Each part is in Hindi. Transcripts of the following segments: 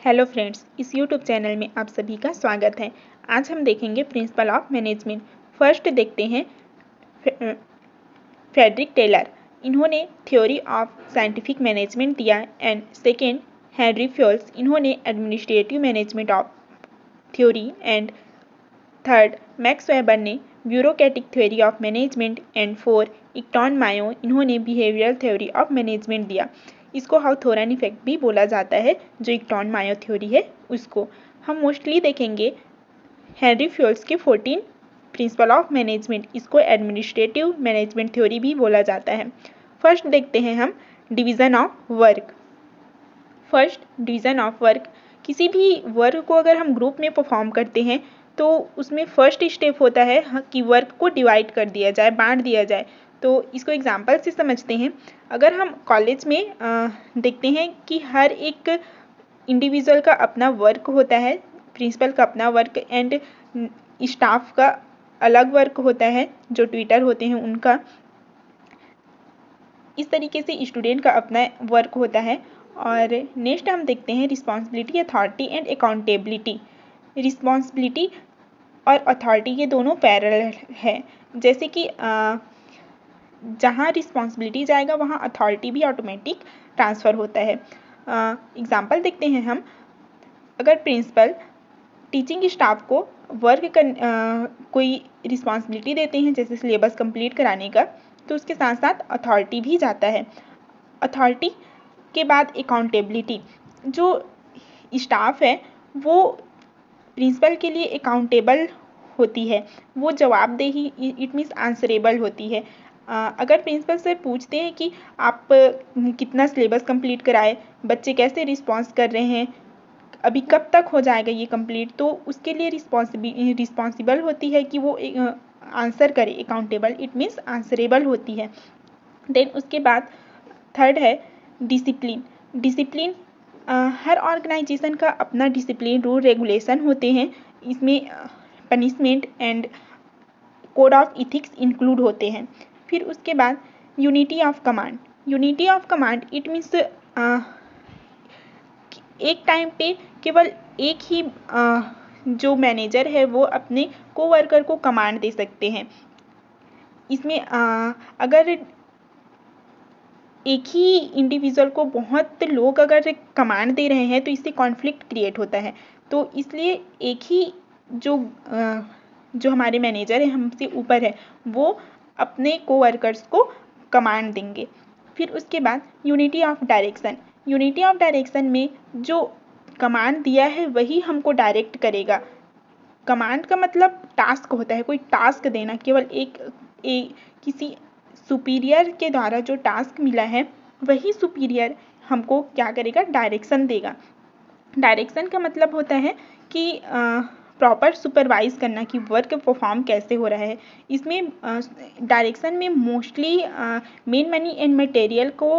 हेलो फ्रेंड्स, इस यूट्यूब चैनल में आप सभी का स्वागत है। आज हम देखेंगे प्रिंसिपल ऑफ मैनेजमेंट। फर्स्ट देखते हैं फ्रेडरिक टेलर। इन्होंने थ्योरी ऑफ साइंटिफिक मैनेजमेंट दिया। एंड सेकेंड हेनरी फ्योल्स, इन्होंने administrative management of theory. And third Max Weber ने bureaucratic theory of management. And four Elton Mayo, इन्होंने बिहेवियरल थ्योरी ऑफ मैनेजमेंट दिया। इसको हाउथोरन इफेक्ट भी बोला जाता है, जो इक्टॉन मायो थ्योरी है उसको। हम मोस्टली देखेंगे हेनरी फ्योल्स के 14 प्रिंसिपल ऑफ मैनेजमेंट, इसको एडमिनिस्ट्रेटिव मैनेजमेंट थ्योरी भी बोला जाता है। फर्स्ट देखते हैं हम division of work. First division of work, किसी भी वर्क को अगर हम ग्रुप में परफॉर्म करते हैं तो उसमें फर्स्ट स्टेप होता है कि वर्क को डिवाइड कर दिया जाए, बांट दिया जाए। तो इसको एग्जांपल से समझते हैं। अगर हम कॉलेज में देखते हैं कि हर एक इंडिविजुअल का अपना वर्क होता है, प्रिंसिपल का अपना वर्क एंड स्टाफ का अलग वर्क होता है, जो ट्यूटर होते हैं उनका। इस तरीके से स्टूडेंट का अपना वर्क होता है। और नेक्स्ट हम देखते हैं responsibility, authority and accountability. Responsibility और अथॉरिटी ये दोनों पैरेलल है। जैसे कि जहाँ रिस्पॉन्सिबिलिटी जाएगा वहाँ अथॉरिटी भी ऑटोमेटिक ट्रांसफ़र होता है। एग्जाम्पल देखते हैं हम। अगर प्रिंसिपल टीचिंग स्टाफ को कोई रिस्पॉन्सिबिलिटी देते हैं, जैसे सिलेबस कंप्लीट कराने का, तो उसके साथ साथ अथॉरिटी भी जाता है। अथॉरिटी के बाद अकाउंटेबिलिटी। जो स्टाफ है वो प्रिंसिपल के लिए अकाउंटेबल होती है, वो जवाबदेही, इट मीन्स आंसरेबल होती है। अगर प्रिंसिपल से पूछते हैं कि आप कितना सिलेबस कंप्लीट कराए, बच्चे कैसे रिस्पॉन्स कर रहे हैं, अभी कब तक हो जाएगा ये कंप्लीट, तो उसके लिए रिस्पॉन्सिबल होती है कि वो आंसर करे। अकाउंटेबल इट मीन्स आंसरेबल होती है। देन उसके बाद थर्ड है डिसिप्लिन। डिसिप्लिन, हर ऑर्गेनाइजेशन का अपना डिसिप्लिन, रूल रेगुलेशन होते हैं। इसमें punishment and code of ethics include होते हैं। फिर उसके बाद unity of command. Unity of command it means एक टाइम पे केवल एक ही जो मैनेजर है वो अपने कोवर्कर को कमांड दे सकते हैं। इसमें अगर एक ही इंडिविजुअल को बहुत लोग अगर कमांड दे रहे हैं तो इससे कॉन्फ्लिक्ट क्रिएट होता है। तो इसलिए एक ही जो हमारे मैनेजर है, हमसे ऊपर है, वो अपने कोवर्कर्स को कमांड देंगे। फिर उसके बाद unity of direction. Unity of direction में जो कमांड दिया है वही हमको डायरेक्ट करेगा। कमांड का मतलब टास्क होता है, कोई टास्क देना। केवल किसी सुपीरियर के द्वारा जो टास्क मिला है वही सुपीरियर हमको क्या करेगा, डायरेक्शन देगा। डायरेक्शन का मतलब होता है कि प्रॉपर सुपरवाइज करना कि वर्क परफॉर्म कैसे हो रहा है। इसमें डायरेक्शन में mostly men money and material को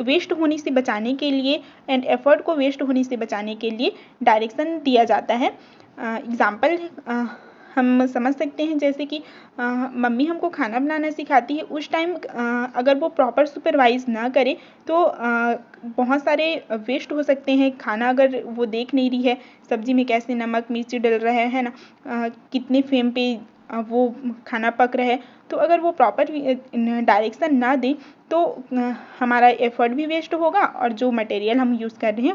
वेस्ट होने से बचाने के लिए एंड एफर्ट को वेस्ट होने से बचाने के लिए डायरेक्शन दिया जाता है। एग्जाम्पल हम समझ सकते हैं, जैसे कि मम्मी हमको खाना बनाना सिखाती है, उस टाइम अगर वो प्रॉपर सुपरवाइज ना करे तो बहुत सारे वेस्ट हो सकते हैं खाना। अगर वो देख नहीं रही है सब्जी में कैसे नमक मिर्ची डल रहा है ना, कितने फ्लेम पे वो खाना पक रहा है, तो अगर वो प्रॉपर डायरेक्शन ना दे तो हमारा एफर्ट भी वेस्ट होगा और जो मटेरियल हम यूज़ कर रहे हैं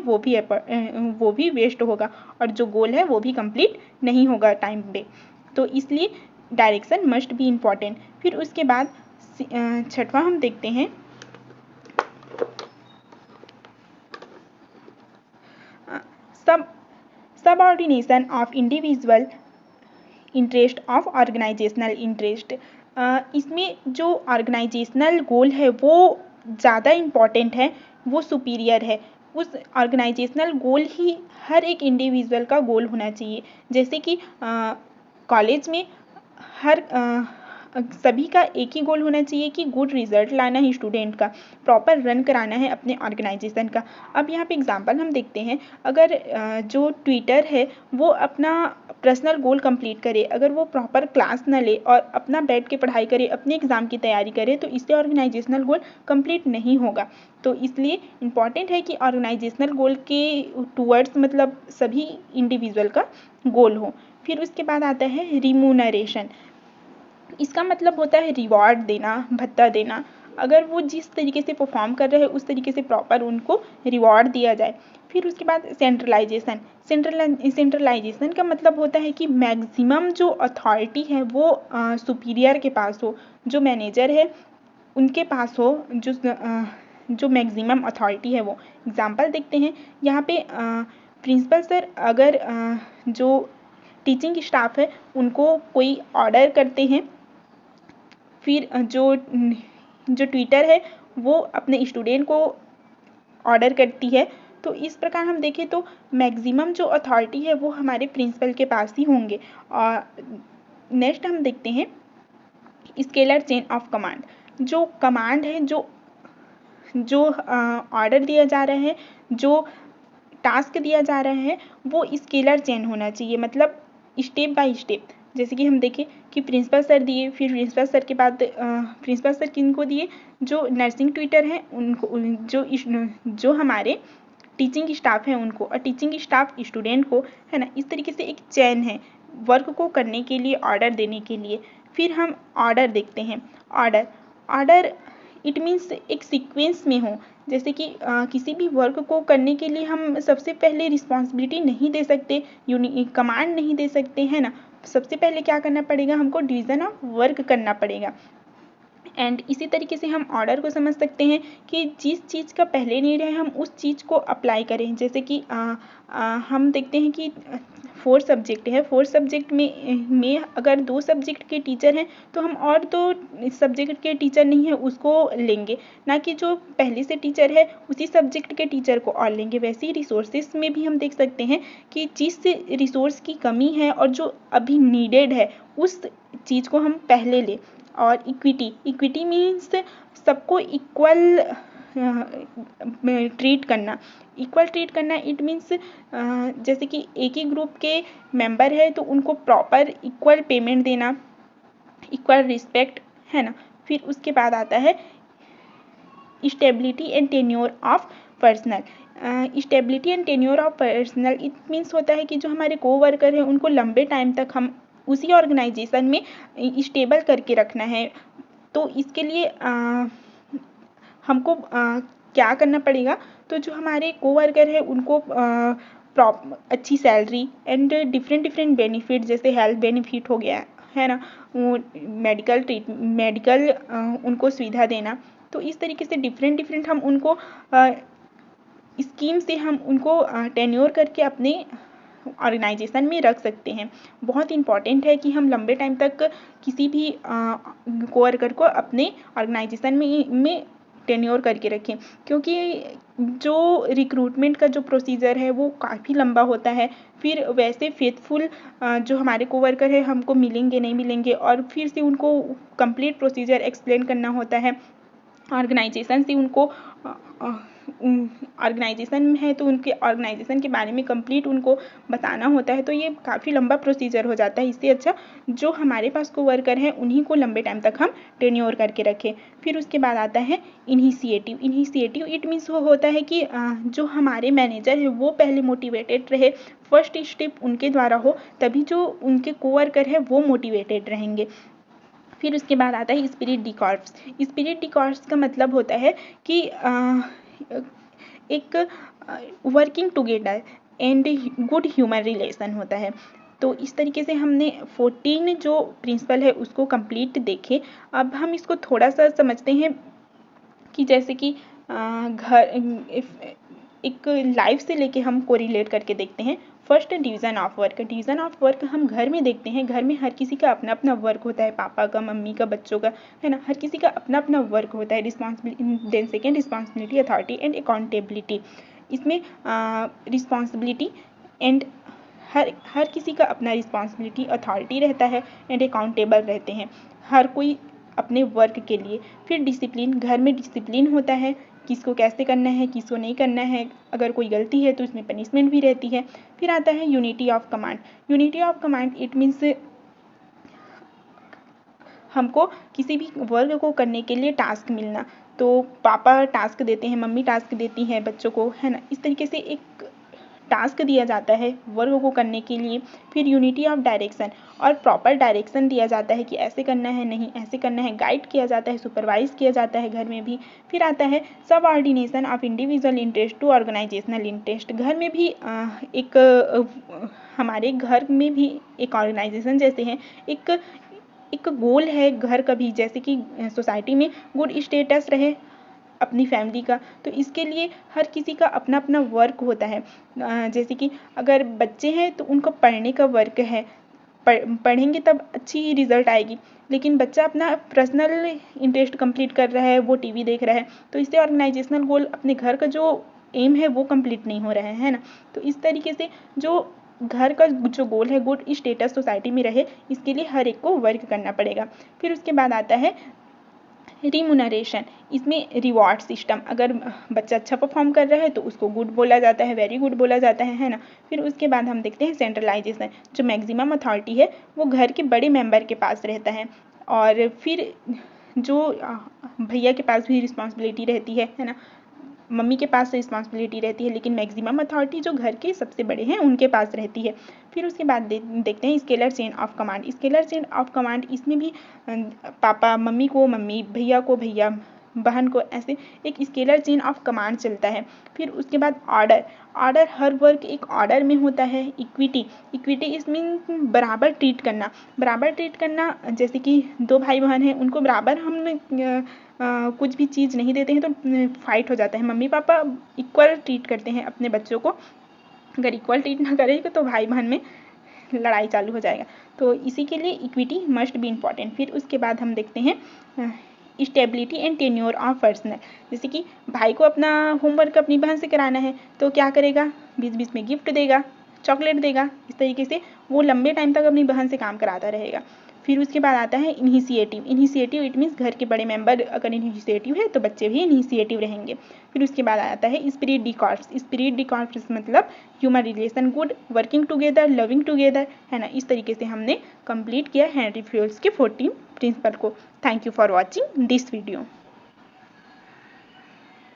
वो भी वेस्ट होगा और जो गोल है वो भी कंप्लीट नहीं होगा टाइम पे। तो इसलिए डायरेक्शन मस्ट बी इम्पॉर्टेंट। फिर उसके बाद छठवां हम देखते हैं subordination of individual interest of organisational interest. इसमें जो ऑर्गेनाइजेशनल गोल है वो ज़्यादा इम्पॉर्टेंट है, वो सुपीरियर है। उस ऑर्गेनाइजेशनल गोल ही हर एक इंडिविजुअल का गोल होना चाहिए। जैसे कि कॉलेज में हर सभी का एक ही गोल होना चाहिए कि गुड रिजल्ट लाना है स्टूडेंट का, प्रॉपर रन कराना है अपने ऑर्गेनाइजेशन का। अब यहाँ पे एग्जांपल हम देखते हैं। अगर जो ट्विटर है वो अपना पर्सनल गोल कंप्लीट करे, अगर वो प्रॉपर क्लास ना ले और अपना बैठ के पढ़ाई करे, अपने एग्ज़ाम की तैयारी करे, तो इससे ऑर्गेनाइजेशनल गोल कंप्लीट नहीं होगा। तो इसलिए इम्पॉर्टेंट है कि ऑर्गेनाइजेशनल गोल के टूवर्ड्स मतलब सभी इंडिविजुअल का गोल हो। फिर उसके बाद आता है रिम्यूनरेशन। इसका मतलब होता है रिवॉर्ड देना, भत्ता देना। अगर वो जिस तरीके से परफॉर्म कर रहे हैं उस तरीके से प्रॉपर उनको रिवॉर्ड दिया जाए। फिर उसके बाद सेंट्रलाइजेशन। सेंट्रलाइजेशन का मतलब होता है कि मैक्सिमम जो अथॉरिटी है वो सुपीरियर के पास हो, जो मैनेजर है उनके पास हो, जो मैक्सिमम अथॉरिटी है वो। एग्जांपल देखते हैं यहाँ पे प्रिंसिपल सर अगर जो टीचिंग स्टाफ है उनको कोई ऑर्डर करते हैं, फिर जो ट्विटर है वो अपने स्टूडेंट को ऑर्डर करती है, तो इस प्रकार हम देखें तो मैक्सिमम जो अथॉरिटी है वो हमारे प्रिंसिपल के पास ही होंगे। और नेक्स्ट हम देखते हैं स्केलर चेन ऑफ कमांड। जो कमांड है, जो ऑर्डर दिया जा रहा है, जो टास्क दिया जा रहा है, वो स्केलर चेन होना चाहिए, मतलब स्टेप बाय स्टेप। जैसे कि हम देखें कि प्रिंसिपल सर दिए, फिर प्रिंसिपल सर के बाद प्रिंसिपल सर किनको दिए, जो नर्सिंग ट्यूटर हैं उनको, जो हमारे टीचिंग स्टाफ है उनको, और टीचिंग स्टाफ स्टूडेंट को, है ना। इस तरीके से एक चैन है वर्क को करने के लिए, ऑर्डर देने के लिए। फिर हम ऑर्डर देखते हैं। ऑर्डर इट मीन्स एक सीक्वेंस में हो। जैसे कि किसी भी वर्क को करने के लिए हम सबसे पहले रिस्पॉन्सिबिलिटी नहीं दे सकते, कमांड नहीं दे सकते, है ना। सबसे पहले क्या करना पड़ेगा, हमको डिवीज़न ऑफ वर्क करना पड़ेगा। एंड इसी तरीके से हम ऑर्डर को समझ सकते हैं कि जिस चीज़ का पहले नीड है हम उस चीज़ को अप्लाई करें। जैसे कि हम देखते हैं कि 4 सब्जेक्ट है, 4 सब्जेक्ट में अगर 2 सब्जेक्ट के टीचर हैं तो हम और 2 सब्जेक्ट के टीचर नहीं है उसको लेंगे, ना कि जो पहले से टीचर है उसी सब्जेक्ट के टीचर को और लेंगे। वैसे ही रिसोर्सेज में भी हम देख सकते हैं कि जिस रिसोर्स की कमी है और जो अभी नीडेड है उस चीज़ को हम पहले लें। और इक्विटी मीन्स सबको इक्वल ट्रीट करना। इट मीन्स जैसे कि एक ही ग्रुप के मेंबर है तो उनको प्रॉपर इक्वल पेमेंट देना, इक्वल रिस्पेक्ट, है ना। फिर उसके बाद आता है stability and tenure of personal. Stability and tenure of personal it means होता है कि जो हमारे कोवर्कर हैं उनको लंबे टाइम तक हम उसी ऑर्गेनाइजेशन में स्टेबल करके रखना है। तो इसके लिए हमको क्या करना पड़ेगा, तो जो हमारे कोवर्कर है उनको अच्छी सैलरी एंड डिफरेंट बेनिफिट, जैसे हेल्थ बेनिफिट हो गया, है ना, मेडिकल उनको सुविधा देना। तो इस तरीके से डिफरेंट हम उनको स्कीम से हम उनको टेन्योर करके अपने ऑर्गेनाइजेशन में रख सकते हैं। बहुत इंपॉर्टेंट है कि हम लंबे टाइम तक किसी भी कोवर्कर को अपने ऑर्गेनाइजेशन में टेन्योर करके रखें, क्योंकि जो रिक्रूटमेंट का जो प्रोसीजर है वो काफ़ी लंबा होता है। फिर वैसे फेथफुल जो हमारे कोवर्कर है हमको मिलेंगे नहीं मिलेंगे, और फिर से उनको कंप्लीट प्रोसीजर एक्सप्लेन करना होता है। ऑर्गेनाइजेशन से उनको ऑर्गेनाइजेशन है तो उनके ऑर्गेनाइजेशन के बारे में कंप्लीट उनको बताना होता है, तो ये काफ़ी लंबा प्रोसीजर हो जाता है। इससे अच्छा जो हमारे पास को वर्कर हैं उन्हीं को लंबे टाइम तक हम टेन्योर करके रखें। फिर उसके बाद आता है इनिशिएटिव इट मीन्स वो होता है कि जो हमारे मैनेजर है वो पहले मोटिवेटेड रहे, फर्स्ट स्टेप उनके द्वारा हो, तभी जो उनके कोवर्कर है वो मोटिवेटेड रहेंगे। फिर उसके बाद आता है spirit de corps. Spirit de corps का मतलब होता है कि एक working together and good human relation होता है। तो इस तरीके से हमने 14 जो प्रिंसिपल है उसको कंप्लीट देखे। अब हम इसको थोड़ा सा समझते हैं कि जैसे कि एक लाइफ से लेके हम कोरिलेट करके देखते हैं। फर्स्ट डिवीज़न ऑफ वर्क हम घर में देखते हैं। घर में हर किसी का अपना अपना वर्क होता है, पापा का, मम्मी का, बच्चों का, है ना। हर किसी का अपना अपना वर्क होता है। Responsibility, then second responsibility, authority and accountability. इसमें रिस्पॉन्सिबिलिटी एंड हर किसी का अपना रिस्पॉन्सिबिलिटी, अथॉरिटी रहता है एंड अकाउंटेबल रहते हैं हर कोई अपने वर्क के लिए। फिर डिसिप्लिन, घर में डिसिप्लिन होता है, किसको कैसे करना है, किसको नहीं करना है, अगर कोई गलती है तो उसमें पनिशमेंट भी रहती है। फिर आता है unity of command. Unity of command it means हमको किसी भी वर्क को करने के लिए टास्क मिलना। तो पापा टास्क देते हैं, मम्मी टास्क देती हैं बच्चों को, है ना, इस तरीके से एक टास्क दिया जाता है वर्क को करने के लिए। फिर यूनिटी ऑफ डायरेक्शन, और प्रॉपर डायरेक्शन दिया जाता है कि ऐसे करना है, नहीं ऐसे करना है, गाइड किया जाता है, सुपरवाइज किया जाता है घर में भी। फिर आता है subordination of individual interest to organisational interest. घर में भी हमारे घर में भी एक ऑर्गेनाइजेशन जैसे हैं, एक गोल है घर का भी, जैसे कि सोसाइटी में गुड स्टेटस रहे अपनी फैमिली का, तो इसके लिए हर किसी का अपना अपना वर्क होता है। जैसे कि अगर बच्चे हैं तो उनको पढ़ने का वर्क है, पढ़ेंगे तब अच्छी रिजल्ट आएगी। लेकिन बच्चा अपना पर्सनल इंटरेस्ट कंप्लीट कर रहा है, वो टीवी देख रहा है, तो इससे ऑर्गेनाइजेशनल गोल अपने घर का जो एम है वो कंप्लीट नहीं हो रहा है ना। तो इस तरीके से जो घर का जो गोल है गुड स्टेटस सोसाइटी में रहे, इसके लिए हर एक को वर्क करना पड़ेगा। फिर उसके बाद आता है रिमुनरेशन। इसमें रिवॉर्ड सिस्टम, अगर बच्चा अच्छा परफॉर्म कर रहा है तो उसको गुड बोला जाता है, वेरी गुड बोला जाता है ना। फिर उसके बाद हम देखते हैं सेंट्रलाइजेशन। जो मैक्सिमम अथॉरिटी है वो घर के बड़े मेंबर के पास रहता है, और फिर जो भैया के पास भी रिस्पॉन्सिबिलिटी रहती है ना, मम्मी के पास रिस्पॉन्सिबिलिटी रहती है, लेकिन मैक्सिमम अथॉरिटी जो घर के सबसे बड़े हैं उनके पास रहती है। फिर उसके बाद देखते हैं scalar chain of command. Scalar chain of command, इसमें भी पापा मम्मी को मम्मी, भैया को भैया, बहन को, ऐसे एक स्केलर चेन ऑफ कमांड चलता है। फिर उसके बाद ऑर्डर। ऑर्डर, हर वर्क एक ऑर्डर में होता है। इक्विटी, इक्विटी इस मीन बराबर ट्रीट करना। बराबर ट्रीट करना, जैसे कि दो भाई बहन हैं, उनको बराबर हम कुछ भी चीज़ नहीं देते हैं तो फाइट हो जाता है। मम्मी पापा इक्वल ट्रीट करते हैं अपने बच्चों को, अगर इक्वल ट्रीट ना करेंगे तो भाई बहन में लड़ाई चालू हो जाएगा। तो इसी के लिए इक्विटी मस्ट बी इम्पॉर्टेंट। फिर उसके बाद हम देखते हैं stability and tenure of personal. जैसे कि भाई को अपना होमवर्क अपनी बहन से कराना है तो क्या करेगा, बीच बीच में गिफ्ट देगा, चॉकलेट देगा, इस तरीके से वो लंबे टाइम तक अपनी बहन से काम कराता रहेगा। फिर उसके बाद आता है इनिशिएटिव। इनिशिएटिव इट मीन्स घर के बड़े मेंबर अगर इनिशिएटिव है तो बच्चे भी इनिशिएटिव रहेंगे। फिर उसके बाद आता है spirit de corps. Spirit de corps मतलब human relation, good working together, loving together, है ना। इस तरीके से हमने कंप्लीट किया हेनरी फ्यूल्स के 14 प्रिंसिपल को। Thank you for watching this video.